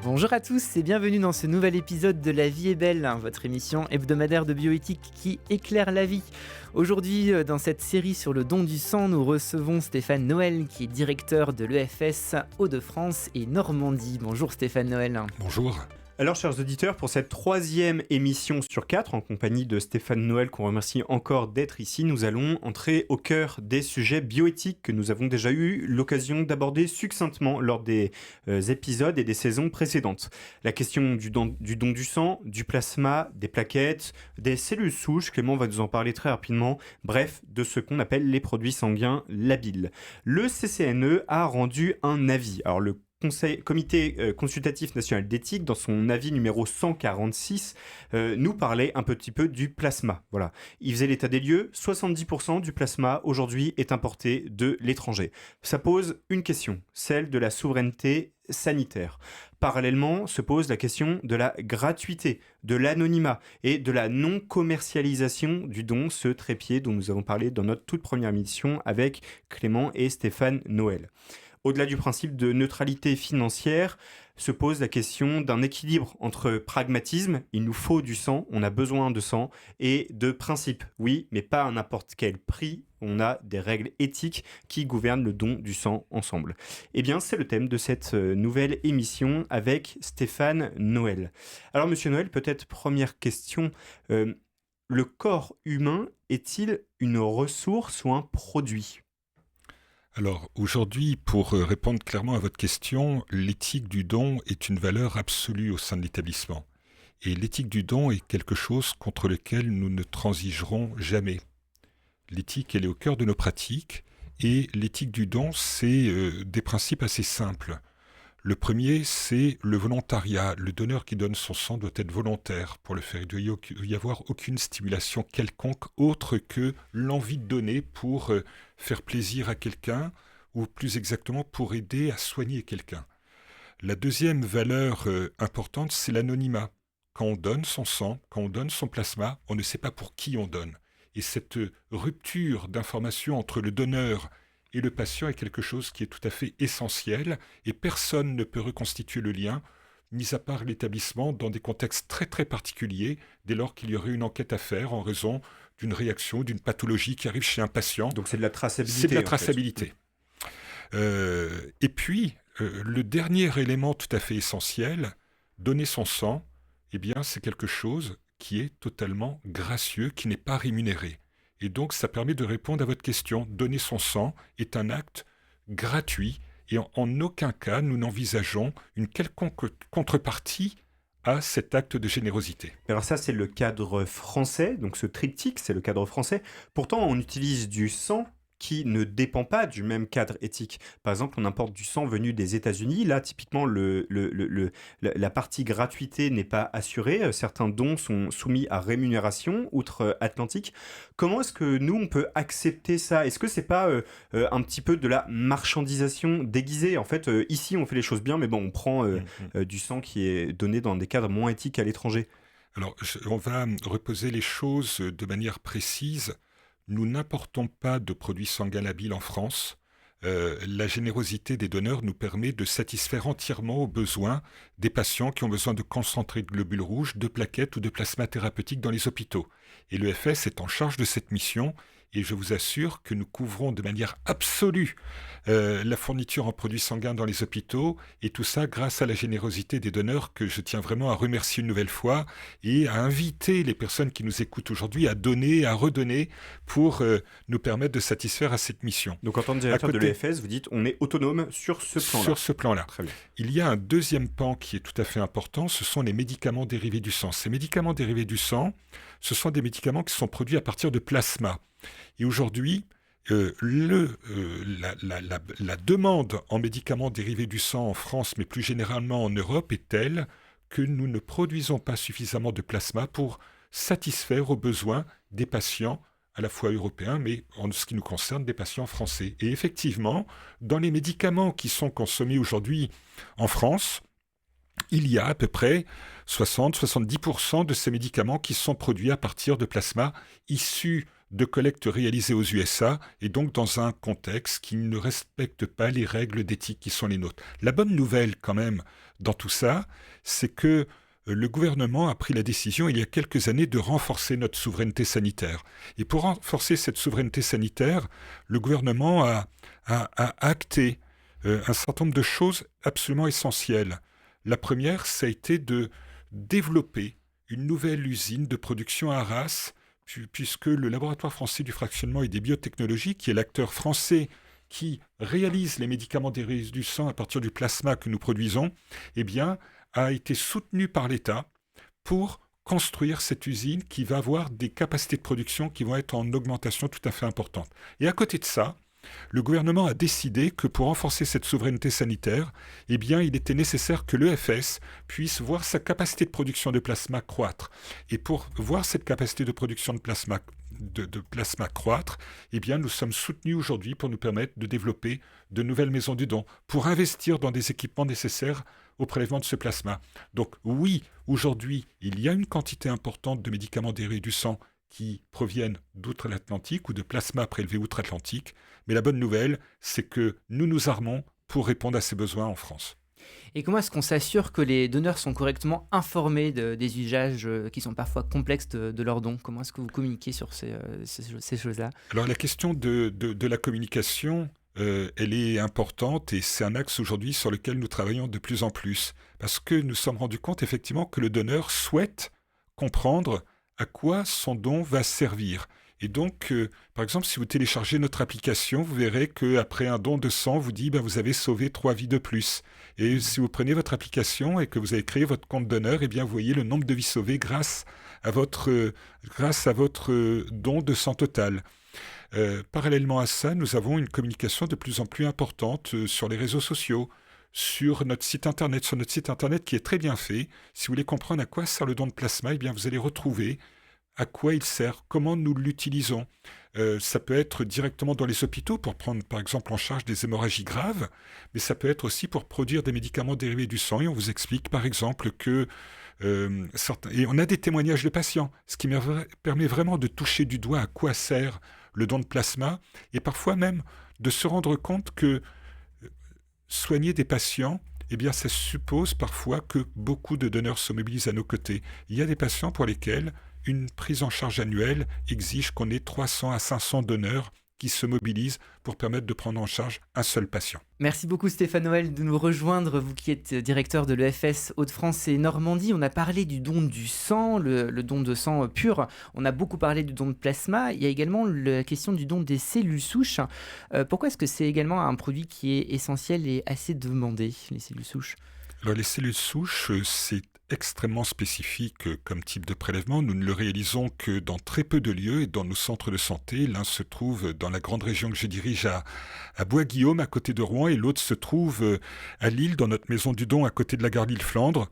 Bonjour à tous et bienvenue dans ce nouvel épisode de La vie est belle, votre émission hebdomadaire de bioéthique qui éclaire la vie. Aujourd'hui, dans cette série sur le don du sang, nous recevons Stéphane Noël qui est directeur de l'EFS Hauts-de-France et Normandie. Bonjour Stéphane Noël. Bonjour. Alors, chers auditeurs, pour cette 3e émission sur 4, en compagnie de Stéphane Noël, qu'on remercie encore d'être ici, nous allons entrer au cœur des sujets bioéthiques que nous avons déjà eu l'occasion d'aborder succinctement lors des épisodes et des saisons précédentes. La question du don du sang, du plasma, des plaquettes, des cellules souches, Clément va nous en parler très rapidement, bref, de ce qu'on appelle les produits sanguins labiles. Le CCNE a rendu un avis. Alors, le Comité consultatif national d'éthique, dans son avis numéro 146, nous parlait un petit peu du plasma. Voilà. Il faisait l'état des lieux, 70% du plasma aujourd'hui est importé de l'étranger. Ça pose une question, celle de la souveraineté sanitaire. Parallèlement, se pose la question de la gratuité, de l'anonymat et de la non-commercialisation du don, ce trépied dont nous avons parlé dans notre toute première émission avec Clément et Stéphane Noël. Au-delà du principe de neutralité financière, se pose la question d'un équilibre entre pragmatisme, il nous faut du sang, on a besoin de sang, et de principe, oui, mais pas à n'importe quel prix, on a des règles éthiques qui gouvernent le don du sang ensemble. Eh bien, c'est le thème de cette nouvelle émission avec Stéphane Noël. Alors, Monsieur Noël, peut-être première question, le corps humain est-il une ressource ou un produit ? Alors aujourd'hui, pour répondre clairement à votre question, l'éthique du don est une valeur absolue au sein de l'établissement. Et l'éthique du don est quelque chose contre lequel nous ne transigerons jamais. L'éthique, elle est au cœur de nos pratiques, et l'éthique du don, c'est des principes assez simples. Le premier, c'est le volontariat. Le donneur qui donne son sang doit être volontaire pour le faire. Il ne doit y avoir aucune stimulation quelconque autre que l'envie de donner pour faire plaisir à quelqu'un ou plus exactement pour aider à soigner quelqu'un. La deuxième valeur importante, c'est l'anonymat. Quand on donne son sang, quand on donne son plasma, on ne sait pas pour qui on donne. Et cette rupture d'information entre le donneur et le patient est quelque chose qui est tout à fait essentiel et personne ne peut reconstituer le lien, mis à part l'établissement, dans des contextes très très particuliers, dès lors qu'il y aurait une enquête à faire en raison d'une réaction, d'une pathologie qui arrive chez un patient. Donc c'est de la traçabilité. C'est de la traçabilité. Et puis, le dernier élément tout à fait essentiel, donner son sang, eh bien c'est quelque chose qui est totalement gracieux, qui n'est pas rémunéré. Et donc, ça permet de répondre à votre question. Donner son sang est un acte gratuit et en aucun cas, nous n'envisageons une quelconque contrepartie à cet acte de générosité. Alors ça, c'est le cadre français, donc ce triptyque, c'est le cadre français. Pourtant, on utilise du sang qui ne dépend pas du même cadre éthique. Par exemple, on importe du sang venu des États-Unis. Là, typiquement, la partie gratuité n'est pas assurée. Certains dons sont soumis à rémunération outre-Atlantique. Comment est-ce que nous, on peut accepter ça ? Est-ce que c'est pas un petit peu de la marchandisation déguisée ? En fait, ici, on fait les choses bien, mais bon, on prend du sang qui est donné dans des cadres moins éthiques à l'étranger. Alors, on va reposer les choses de manière précise. Nous n'importons pas de produits sanguins labiles en France. La générosité des donneurs nous permet de satisfaire entièrement aux besoins des patients qui ont besoin de concentrés de globules rouges, de plaquettes ou de plasma thérapeutique dans les hôpitaux. Et l'EFS est en charge de cette mission et je vous assure que nous couvrons de manière absolue la fourniture en produits sanguins dans les hôpitaux et tout ça grâce à la générosité des donneurs que je tiens vraiment à remercier une nouvelle fois et à inviter les personnes qui nous écoutent aujourd'hui à donner, à redonner pour nous permettre de satisfaire à cette mission. Donc en tant que directeur de l'EFS, vous dites on est autonome sur ce plan-là. Sur ce plan-là. Très bien. Il y a un deuxième pan qui est tout à fait important, ce sont les médicaments dérivés du sang. Ces médicaments dérivés du sang, ce sont des médicaments qui sont produits à partir de plasma. Et aujourd'hui, la demande en médicaments dérivés du sang en France, mais plus généralement en Europe, est telle que nous ne produisons pas suffisamment de plasma pour satisfaire aux besoins des patients, à la fois européens, mais en ce qui nous concerne, des patients français. Et effectivement, dans les médicaments qui sont consommés aujourd'hui en France, il y a à peu près 60-70% de ces médicaments qui sont produits à partir de plasma issus de collecte réalisée aux USA et donc dans un contexte qui ne respecte pas les règles d'éthique qui sont les nôtres. La bonne nouvelle quand même dans tout ça, c'est que le gouvernement a pris la décision il y a quelques années de renforcer notre souveraineté sanitaire. Et pour renforcer cette souveraineté sanitaire, le gouvernement a acté un certain nombre de choses absolument essentielles. La première, ça a été de développer une nouvelle usine de production à Arras, puisque le laboratoire français du fractionnement et des biotechnologies, qui est l'acteur français qui réalise les médicaments dérivés du sang à partir du plasma que nous produisons, eh bien, a été soutenu par l'État pour construire cette usine qui va avoir des capacités de production qui vont être en augmentation tout à fait importante. Et à côté de ça, le gouvernement a décidé que pour renforcer cette souveraineté sanitaire, eh bien, il était nécessaire que l'EFS puisse voir sa capacité de production de plasma croître. Et pour voir cette capacité de production de plasma croître, eh bien, nous sommes soutenus aujourd'hui pour nous permettre de développer de nouvelles maisons du don, pour investir dans des équipements nécessaires au prélèvement de ce plasma. Donc oui, aujourd'hui, il y a une quantité importante de médicaments dérivés du sang qui proviennent d'outre-Atlantique ou de plasma prélevé outre-Atlantique. Mais la bonne nouvelle, c'est que nous nous armons pour répondre à ces besoins en France. Et comment est-ce qu'on s'assure que les donneurs sont correctement informés des usages qui sont parfois complexes de leurs dons? Comment est-ce que vous communiquez sur ces choses-là? Alors la question de la communication, elle est importante et c'est un axe aujourd'hui sur lequel nous travaillons de plus en plus. Parce que nous sommes rendus compte effectivement que le donneur souhaite comprendre à quoi son don va servir. Et donc, par exemple, si vous téléchargez notre application, vous verrez qu'après un don de sang, vous dit vous avez sauvé 3 vies de plus. Et si vous prenez votre application et que vous avez créé votre compte donneur, eh bien, vous voyez le nombre de vies sauvées grâce à votre don de sang total. Parallèlement à ça, nous avons une communication de plus en plus importante sur les réseaux sociaux, sur notre site internet qui est très bien fait. Si vous voulez comprendre à quoi sert le don de plasma, eh bien vous allez retrouver à quoi il sert, comment nous l'utilisons. Ça peut être directement dans les hôpitaux pour prendre par exemple en charge des hémorragies graves, mais ça peut être aussi pour produire des médicaments dérivés du sang. Et on vous explique par exemple que et on a des témoignages de patients, ce qui permet vraiment de toucher du doigt à quoi sert le don de plasma, et parfois même de se rendre compte que soigner des patients, eh bien, ça suppose parfois que beaucoup de donneurs se mobilisent à nos côtés. Il y a des patients pour lesquels une prise en charge annuelle exige qu'on ait 300 à 500 donneurs qui se mobilisent pour permettre de prendre en charge un seul patient. Merci beaucoup Stéphane Noël de nous rejoindre, vous qui êtes directeur de l'EFS Hauts-de-France et Normandie. On a parlé du don du sang, le don de sang pur, on a beaucoup parlé du don de plasma, il y a également la question du don des cellules souches. Pourquoi est-ce que c'est également un produit qui est essentiel et assez demandé, les cellules souches? Alors les cellules souches, c'est extrêmement spécifique comme type de prélèvement. Nous ne le réalisons que dans très peu de lieux et dans nos centres de santé. L'un se trouve dans la grande région que je dirige à Bois-Guillaume, à côté de Rouen, et l'autre se trouve à Lille, dans notre maison du don, à côté de la gare Lille-Flandre.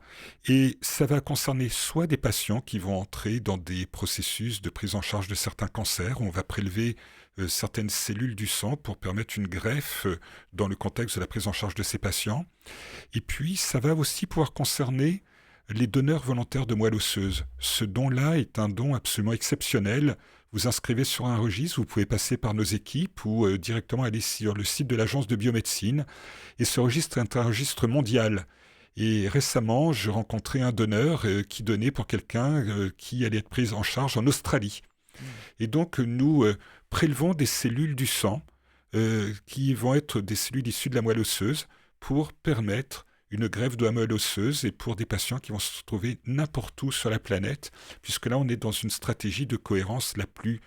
Et ça va concerner soit des patients qui vont entrer dans des processus de prise en charge de certains cancers. On va prélever certaines cellules du sang pour permettre une greffe dans le contexte de la prise en charge de ces patients. Et puis, ça va aussi pouvoir concerner les donneurs volontaires de moelle osseuse. Ce don-là est un don absolument exceptionnel. Vous inscrivez sur un registre, vous pouvez passer par nos équipes ou directement aller sur le site de l'Agence de biomédecine. Et ce registre est un registre mondial. Et récemment, je rencontrais un donneur qui donnait pour quelqu'un qui allait être pris en charge en Australie. Et donc, nous prélevons des cellules du sang qui vont être des cellules issues de la moelle osseuse pour permettre une greffe de la moelle osseuse et pour des patients qui vont se trouver n'importe où sur la planète, puisque là, on est dans une stratégie de cohérence la plus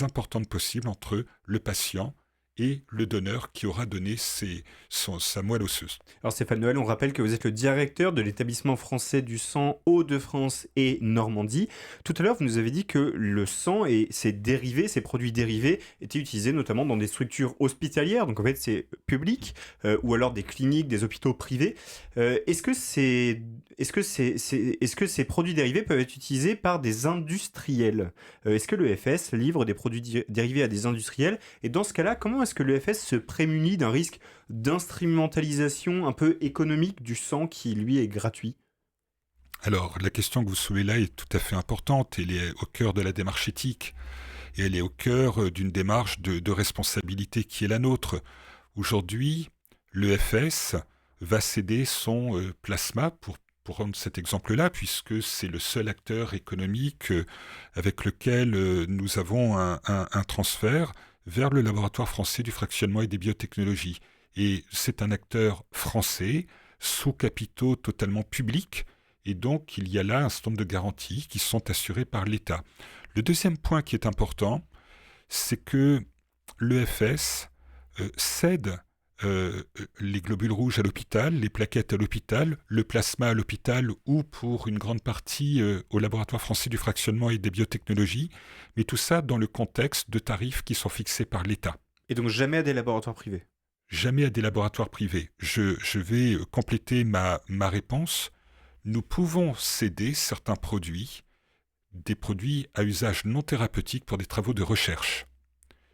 importante possible entre le patient et le donneur qui aura donné sa moelle osseuse. Alors Stéphane Noël, on rappelle que vous êtes le directeur de l'établissement français du sang Hauts-de-France et Normandie. Tout à l'heure, vous nous avez dit que le sang et ses dérivés, ses produits dérivés, étaient utilisés notamment dans des structures hospitalières, donc en fait c'est public, ou alors des cliniques, des hôpitaux privés. Est-ce que ces produits dérivés peuvent être utilisés par des industriels? Est-ce que l'EFS livre des produits dérivés à des industriels? Et dans ce cas-là, comment est-ce que l'EFS se prémunit d'un risque d'instrumentalisation un peu économique du sang qui, lui, est gratuit? Alors, la question que vous soulevez là est tout à fait importante. Elle est au cœur de la démarche éthique. et elle est au cœur d'une démarche de responsabilité qui est la nôtre. Aujourd'hui, l'EFS va céder son plasma pour prendre cet exemple-là, puisque c'est le seul acteur économique avec lequel nous avons un transfert vers le laboratoire français du fractionnement et des biotechnologies. Et c'est un acteur français, sous capitaux totalement publics, et donc il y a là un certain nombre de garanties qui sont assurées par l'État. Le deuxième point qui est important, c'est que l'EFS cède les globules rouges à l'hôpital, les plaquettes à l'hôpital, le plasma à l'hôpital ou pour une grande partie au laboratoire français du fractionnement et des biotechnologies, mais tout ça dans le contexte de tarifs qui sont fixés par l'État. Et donc jamais à des laboratoires privés? Jamais à des laboratoires privés. Je vais compléter ma réponse. Nous pouvons céder certains produits, des produits à usage non thérapeutique pour des travaux de recherche.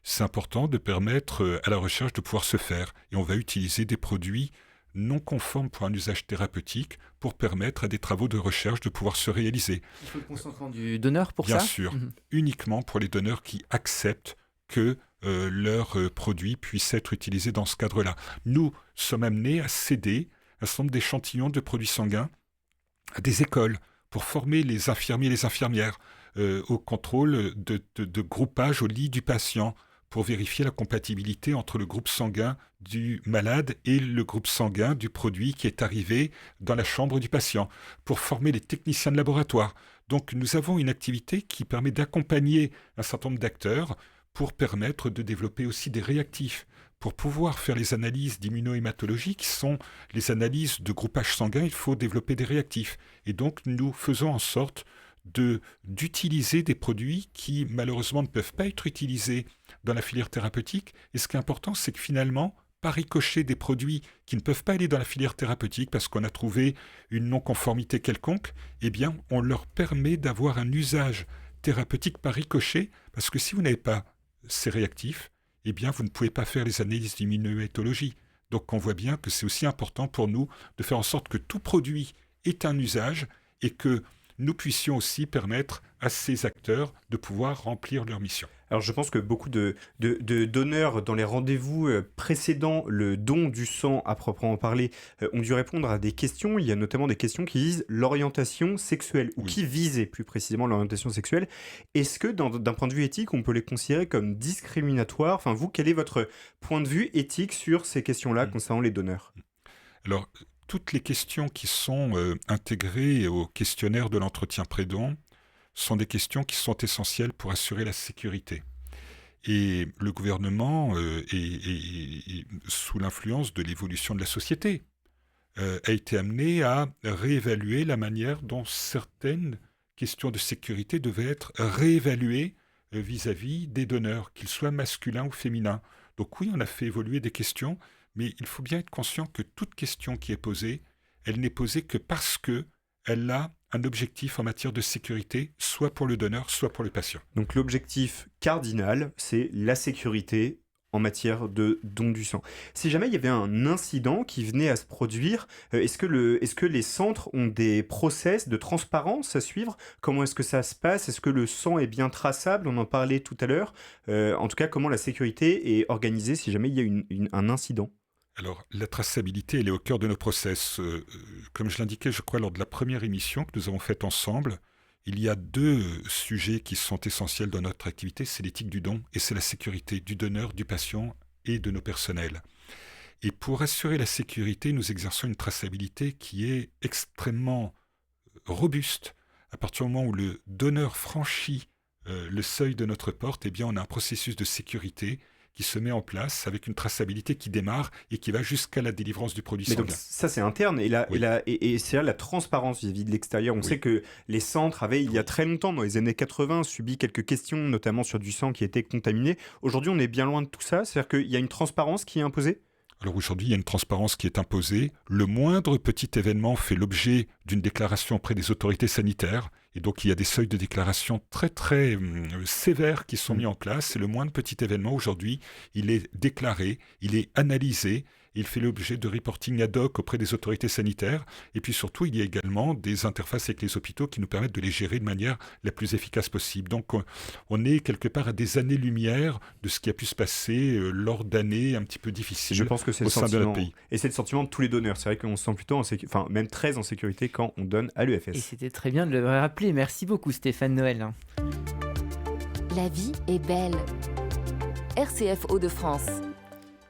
C'est important de permettre à la recherche de pouvoir se faire. Et on va utiliser des produits non conformes pour un usage thérapeutique pour permettre à des travaux de recherche de pouvoir se réaliser. Il faut le consentement du donneur pour Bien ça? Bien sûr, uniquement pour les donneurs qui acceptent que leurs produits puissent être utilisés dans ce cadre-là. Nous sommes amenés à céder un certain nombre d'échantillons de produits sanguins à des écoles pour former les infirmiers et les infirmières au contrôle de groupage au lit du patient, pour vérifier la compatibilité entre le groupe sanguin du malade et le groupe sanguin du produit qui est arrivé dans la chambre du patient, pour former les techniciens de laboratoire. Donc nous avons une activité qui permet d'accompagner un certain nombre d'acteurs pour permettre de développer aussi des réactifs, pour pouvoir faire les analyses d'immunohématologie qui sont les analyses de groupage sanguin, il faut développer des réactifs. Et donc nous faisons en sorte d'utiliser des produits qui malheureusement ne peuvent pas être utilisés dans la filière thérapeutique. Et ce qui est important, c'est que finalement, par ricochet des produits qui ne peuvent pas aller dans la filière thérapeutique parce qu'on a trouvé une non-conformité quelconque, eh bien, on leur permet d'avoir un usage thérapeutique par ricochet, parce que si vous n'avez pas ces réactifs, eh bien, vous ne pouvez pas faire les analyses d'immunohématologie. Donc, on voit bien que c'est aussi important pour nous de faire en sorte que tout produit ait un usage et que nous puissions aussi permettre à ces acteurs de pouvoir remplir leur mission. Alors je pense que beaucoup de donneurs dans les rendez-vous précédents, le don du sang à proprement parler, ont dû répondre à des questions. Il y a notamment des questions qui visent l'orientation sexuelle, ou qui visaient plus précisément l'orientation sexuelle. Est-ce que d'un point de vue éthique, on peut les considérer comme discriminatoires? Enfin vous, quel est votre point de vue éthique sur ces questions-là concernant les donneurs? Alors, toutes les questions qui sont intégrées au questionnaire de l'entretien pré-don sont des questions qui sont essentielles pour assurer la sécurité. Et le gouvernement, est sous l'influence de l'évolution de la société, a été amené à réévaluer la manière dont certaines questions de sécurité devaient être réévaluées vis-à-vis des donneurs, qu'ils soient masculins ou féminins. Donc oui, on a fait évoluer des questions, mais il faut bien être conscient que toute question qui est posée, elle n'est posée que parce qu'elle a un objectif en matière de sécurité, soit pour le donneur, soit pour le patient. Donc l'objectif cardinal, c'est la sécurité en matière de don du sang. Si jamais il y avait un incident qui venait à se produire, est-ce que les centres ont des process de transparence à suivre? Comment est-ce que ça se passe? Est-ce que le sang est bien traçable? On en parlait tout à l'heure. En tout cas, comment la sécurité est organisée si jamais il y a un incident? Alors, la traçabilité, elle est au cœur de nos process. Comme je l'indiquais, je crois, lors de la première émission que nous avons faite ensemble, il y a deux sujets qui sont essentiels dans notre activité, c'est l'éthique du don et c'est la sécurité du donneur, du patient et de nos personnels. Et pour assurer la sécurité, nous exerçons une traçabilité qui est extrêmement robuste. À partir du moment où le donneur franchit le seuil de notre porte, eh bien, on a un processus de sécurité qui se met en place avec une traçabilité qui démarre et qui va jusqu'à la délivrance du produit sanguin. Donc ça c'est interne et c'est là la transparence vis-à-vis de l'extérieur. On sait que les centres avaient il y a très longtemps, dans les années 80, subi quelques questions, notamment sur du sang qui était contaminé. Aujourd'hui on est bien loin de tout ça, c'est-à-dire qu'il y a une transparence qui est imposée? Alors aujourd'hui, il y a une transparence qui est imposée. Le moindre petit événement fait l'objet d'une déclaration auprès des autorités sanitaires. Et donc, il y a des seuils de déclaration très, très sévères qui sont mis en place. Et le moindre petit événement, aujourd'hui, il est déclaré, il est analysé. Il fait l'objet de reporting ad hoc auprès des autorités sanitaires. Et puis surtout, il y a également des interfaces avec les hôpitaux qui nous permettent de les gérer de manière la plus efficace possible. Donc on est quelque part à des années-lumière de ce qui a pu se passer lors d'années un petit peu difficiles. Je pense que c'est au sein de notre pays. Et c'est le sentiment de tous les donneurs. C'est vrai qu'on se sent plutôt, même très en sécurité quand on donne à l'EFS. Et c'était très bien de le rappeler. Merci beaucoup Stéphane Noël. La vie est belle. RCF Hauts-de-France.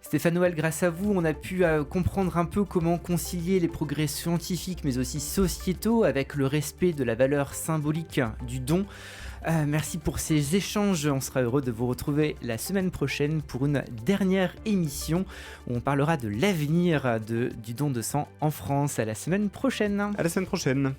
Stéphane Noël, grâce à vous, on a pu comprendre un peu comment concilier les progrès scientifiques mais aussi sociétaux avec le respect de la valeur symbolique du don. Merci pour ces échanges. On sera heureux de vous retrouver la semaine prochaine pour une dernière émission où on parlera de l'avenir du don de sang en France. À la semaine prochaine. À la semaine prochaine.